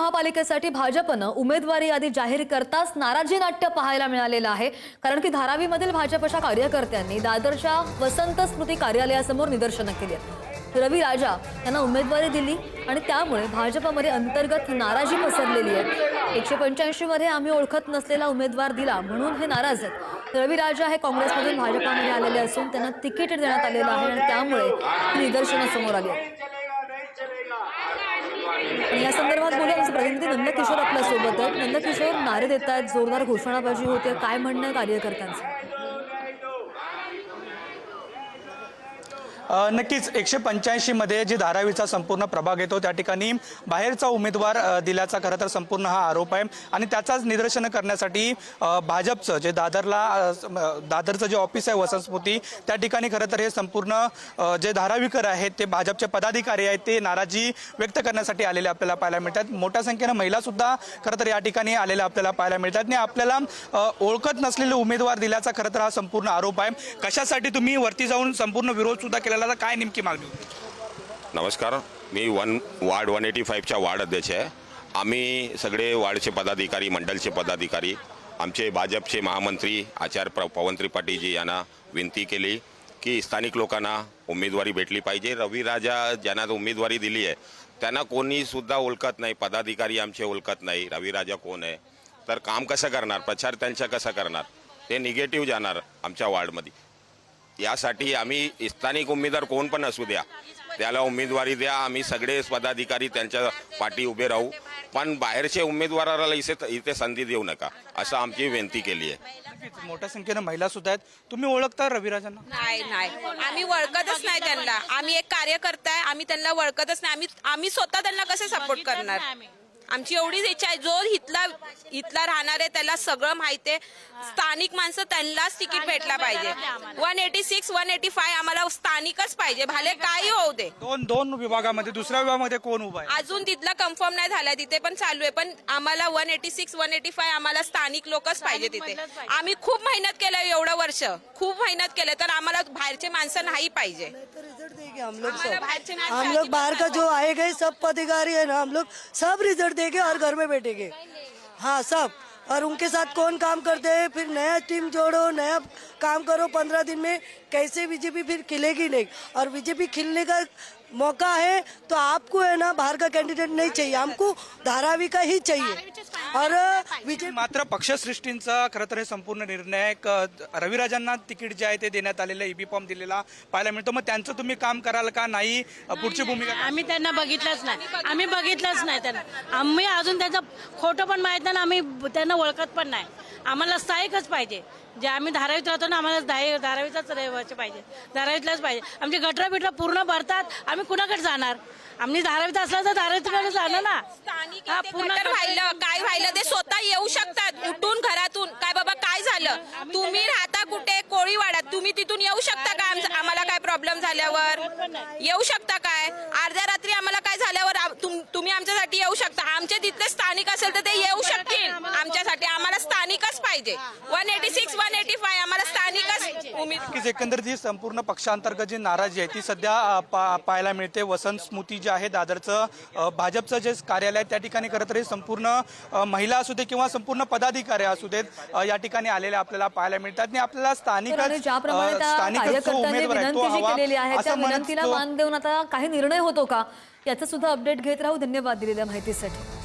महापालिकेसाठी भाजपनं उमेदवारी यादी जाहीर करताच नाराजी नाट्य पाहायला मिळालेलं आहे। कारण की धारावीमधील भाजपच्या कार्यकर्त्यांनी दादरच्या वसंत स्मृती कार्यालयासमोर निदर्शनं केली आहेत। रवी राजा यांना उमेदवारी दिली आणि त्यामुळे भाजपमध्ये अंतर्गत नाराजी पसरलेली आहे। 185 मध्ये आम्ही ओळखत नसलेला उमेदवार दिला म्हणून हे नाराज आहेत। रवी राजा हे काँग्रेसमधून भाजपमध्ये आलेले असून त्यांना तिकीट देण्यात आलेलं आहे आणि त्यामुळे ही निदर्शनं समोर आली आहेत। या संदर्भात बोलूया आमचे प्रतिनिधी नंदकिशोर आपल्या सोबत आहेत। नंदकिशोर, नारे देत आहेत, जोरदार घोषणाबाजी होते, काय म्हणणं आहे कार्यकर्त्यांचं? नक्कीच 185 मध्ये जे धारावीचा संपूर्ण प्रभाग येतो त्या ठिकाणी बाहेरचा उमेदवार दिल्याचा खरं तर संपूर्ण हा आरोप आहे आणि त्याचाच निदर्शन करण्यासाठी भाजपचं जे दादरचं जे ऑफिस आहे वसंत स्मृती त्या ठिकाणी खरं तर हे संपूर्ण जे धारावीकर आहेत ते भाजपचे पदाधिकारी आहेत ते नाराजी व्यक्त करण्यासाठी आलेले आपल्याला पाहायला मिळतात। मोठ्या संख्येने महिला सुद्धा खरं तर या ठिकाणी आलेल्या आपल्याला पाहायला मिळतात आणि आपल्याला ओळखत नसलेले उमेदवार दिल्याचा खरं तर हा संपूर्ण आरोप आहे। कशासाठी तुम्ही वरती जाऊन संपूर्ण विरोध सुद्धा केलेला, काय नेमकी मागणी? नमस्कार, मी वार्ड 185च्या वार्ड अध्यक्ष आहे। आम्ही सगळे वार्डचे पदाधिकारी, मंडलचे पदाधिकारी, आमचे भाजपचे महामंत्री आचार्य पवन त्रिपाठीजी यांना विनंती केली की स्थानिक लोकांना उमेदवारी भेटली पाहिजे। रवी राजा ज्यांना उमेदवारी दिली आहे त्यांना कोणी सुद्धा ओळखत नाही, पदाधिकारी आमचे ओळखत नाही रवी राजा कोण आहे, तर काम कसं करणार, प्रचार त्यांचा कसा करणार, ते निगेटिव्ह जाणार आमच्या वार्डमध्ये। यासाठी आम्ही स्थानिक उमेदवार कोण पण असू द्या त्याला उमेदवारी द्या, आम्ही सगळे पदाधिकारी त्यांच्या पाठी उभे राहू, पण बाहेरच्या उमेदवाराला इथे संधी देऊ नका असं आमची विनंती केली आहे। मोठ्या संख्येने महिला सुद्धा आहेत, तुम्ही ओळखता रवी राजांना? नाही, आम्ही ओळखतच नाही त्यांना। आम्ही एक कार्यकर्ता आहे, आम्ही त्यांना ओळखतच नाही। आम्ही स्वतः त्यांना कसे सपोर्ट करणार? आमची एवढीच इच्छा आहे, जो इथला राहणार आहे त्याला सगळं माहिती आहे, स्थानिक माणसं त्यांनाच तिकीट भेटला पाहिजे। 186 185 आम्हाला स्थानिकच पाहिजे, भले काही होऊ दे। दोन विभागामध्ये दुसऱ्या विभागामध्ये कोण उभा आहे अजून तिथला कन्फर्म नाही झालाय, तिथे पण चालू आहे, पण आम्हाला 186 185 आम्हाला स्थानिक लोकच पाहिजे तिथे। आम्ही खूप मेहनत केलं, एवढं वर्ष खूप मेहनत केलं, तर आम्हाला बाहेरचे माणसं नाही पाहिजे। हम लोग बाहर का जो आए गए सब पदाधिकारी है ना, हम लोग सब रिजल्ट देंगे और घर में बैठेंगे। हाँ सब, और उनके साथ कौन काम करते हैं, फिर नया टीम जोड़ो, नया काम करो। 15 दिन में कैसे बीजेपी फिर खिलेगी नहीं, और बीजेपी खिलने का मौका है तो आपको है ना बाहर का कैंडिडेट नहीं चाहिए, हमको धारावी का ही चाहिए। और बीजेपी मात्र पक्षश्रेष्ठींचा खरं तर हे संपूर्ण निर्णय रविराजांना तिकीट जे आहे ते देण्यात आलेलं ईबी फॉर्म दिलेला पाहायला मिळतो। मग त्यांचं तुम्ही काम कराल का नाही, पुढची भूमिका? आम्ही त्यांना बघितलंच नाही, त्यांना आम्ही अजून त्याचं खोटं पण माहित नाही, आम्ही त्यांना ओळखत पण नाही। आम्हाला स्थायिकच पाहिजे, जे आम्ही धारावीत राहतो ना, आम्हाला धारावीचाच रहिवासी पाहिजे, धारावीतलाच पाहिजे। आमचे गटरा बिटरा पूर्ण भरतात, आम्ही कुणाकडे जाणार? आम्ही धारावीत असला तर धारावीकडे जाणार ना। पूर्ण काय व्हायलं ते स्वतः येऊ शकतात उठून घरातून, काय बाबा काय झालं, तुम्ही राहता कुठे, कोळीवाड्यात, तुम्ही तिथून येऊ शकता का? आम्हाला काय प्रॉब्लेम झाल्यावर येऊ शकता काय? अर्ध्या रात्री आम्हाला काय झाल्यावर तुम्ही आमच्यासाठी येऊ शकता? आमचे तिथले स्थानिक असेल तर ते येऊ शकतील आमच्यासाठी, आम्हाला स्थानिकच पाहिजे। 186 185 आम्हाला स्थानिकच उमेदवार। एकंदरीत ही संपूर्ण पक्षांतर्गत जी नाराजी आहे ती सध्या पाहायला मिळते। वसंत स्मृती जे आहे दादरचं भाजपचं जे कार्यालय त्या ठिकाणी खरं तर संपूर्ण महिला असू दे किंवा संपूर्ण पदाधिकारी असू देत या ठिकाणी आलेले आपल्याला पाहायला मिळतात आणि आपल्याला स्थानिक विनंतीला मान देऊन आता काही निर्णय होतो का याचा सुद्धा अपडेट घेत राहू। धन्यवाद दिलेल्या माहितीसाठी।